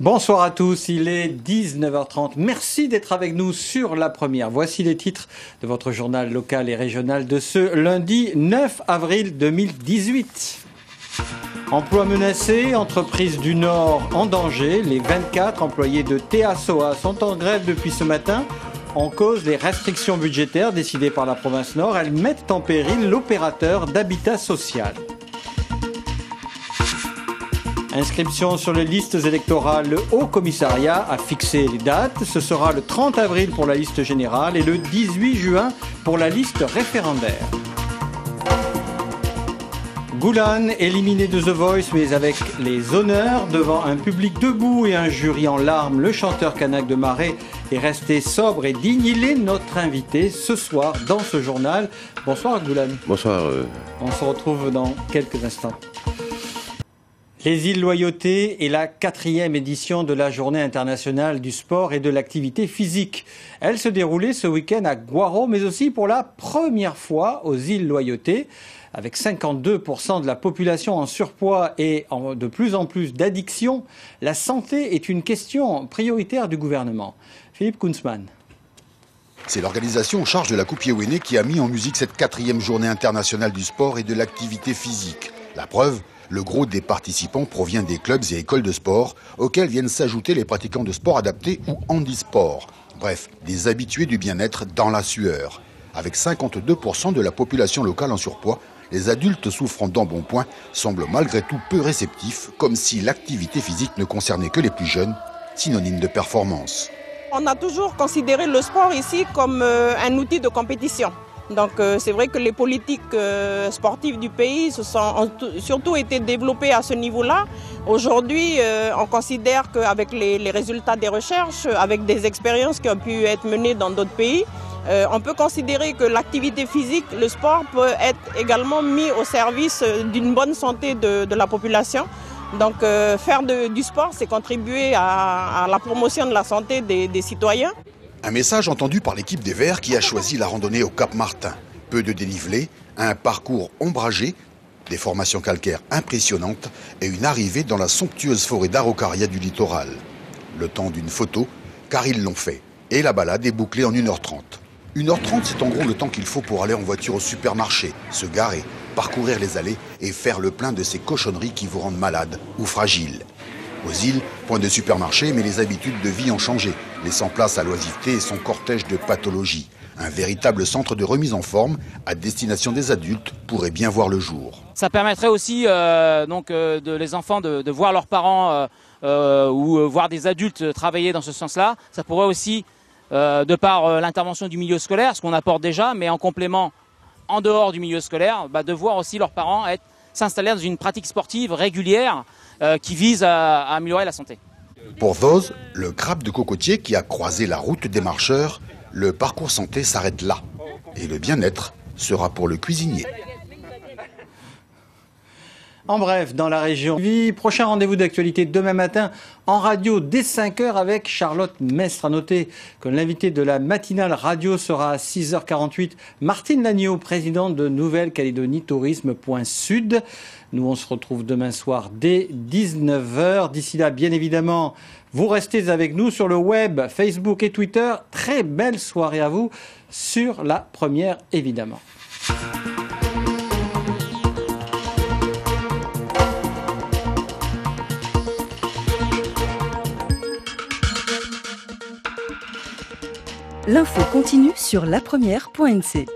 Bonsoir à tous, il est 19h30. Merci d'être avec nous sur La Première. Voici les titres de votre journal local et régional de ce lundi 9 avril 2018. Emploi menacé, entreprises du Nord en danger. Les 24 employés de THSOA sont en grève depuis ce matin. En cause, les restrictions budgétaires décidées par la province Nord. Elles mettent en péril l'opérateur d'habitat social. Inscription sur les listes électorales, le Haut Commissariat a fixé les dates. Ce sera le 30 avril pour la liste générale et le 18 juin pour la liste référendaire. Goulan, éliminé de The Voice, mais avec les honneurs, devant un public debout et un jury en larmes, le chanteur kanak de Marais est resté sobre et digne. Il est notre invité ce soir dans ce journal. Bonsoir Goulan. Bonsoir. On se retrouve dans quelques instants. Les îles Loyauté est la 4e édition de la Journée internationale du sport et de l'activité physique. Elle se déroulait ce week-end à Guaro, mais aussi pour la première fois aux îles Loyauté. Avec 52% de la population en surpoids et de plus en plus d'addictions, la santé est une question prioritaire du gouvernement. Philippe Kunzmann. C'est l'organisation en charge de la Coupe Yéwéné qui a mis en musique cette 4e journée internationale du sport et de l'activité physique. La preuve, le gros des participants provient des clubs et écoles de sport, auxquels viennent s'ajouter les pratiquants de sport adapté ou handisport. Bref, des habitués du bien-être dans la sueur. Avec 52% de la population locale en surpoids, les adultes souffrant d'embonpoint semblent malgré tout peu réceptifs, comme si l'activité physique ne concernait que les plus jeunes, synonyme de performance. On a toujours considéré le sport ici comme un outil de compétition. Donc c'est vrai que les politiques sportives du pays ont surtout été développées à ce niveau-là. Aujourd'hui, on considère qu'avec les résultats des recherches, avec des expériences qui ont pu être menées dans d'autres pays, on peut considérer que l'activité physique, le sport peut être également mis au service d'une bonne santé de la population. Donc faire du sport, c'est contribuer à la promotion de la santé des citoyens. Un message entendu par l'équipe des Verts qui a choisi la randonnée au Cap Martin. Peu de dénivelé, un parcours ombragé, des formations calcaires impressionnantes et une arrivée dans la somptueuse forêt d'Araucaria du littoral. Le temps d'une photo, car ils l'ont fait. Et la balade est bouclée en 1h30. 1h30, c'est en gros le temps qu'il faut pour aller en voiture au supermarché, se garer, parcourir les allées et faire le plein de ces cochonneries qui vous rendent malade ou fragile. Aux îles, point de supermarché, mais les habitudes de vie ont changé, laissant place à l'oisiveté et son cortège de pathologies. Un véritable centre de remise en forme à destination des adultes pourrait bien voir le jour. Ça permettrait aussi les enfants de voir leurs parents ou voir des adultes travailler dans ce sens-là. Ça pourrait aussi, de par l'intervention du milieu scolaire, ce qu'on apporte déjà, mais en complément, en dehors du milieu scolaire, de voir aussi leurs parents s'installer dans une pratique sportive régulière qui vise à améliorer la santé. Pour Voz, le crabe de cocotier qui a croisé la route des marcheurs, le parcours santé s'arrête là. Et le bien-être sera pour le cuisinier. En bref, dans la région. Prochain rendez-vous d'actualité demain matin en radio dès 5h avec Charlotte Mestre. À noter que l'invité de la matinale radio sera à 6h48. Martine Lagneau, présidente de Nouvelle-Calédonie Tourisme.Sud. Nous, on se retrouve demain soir dès 19h. D'ici là, bien évidemment, vous restez avec nous sur le web, Facebook et Twitter. Très belle soirée à vous sur La Première, évidemment. L'info continue sur lapremière.nc.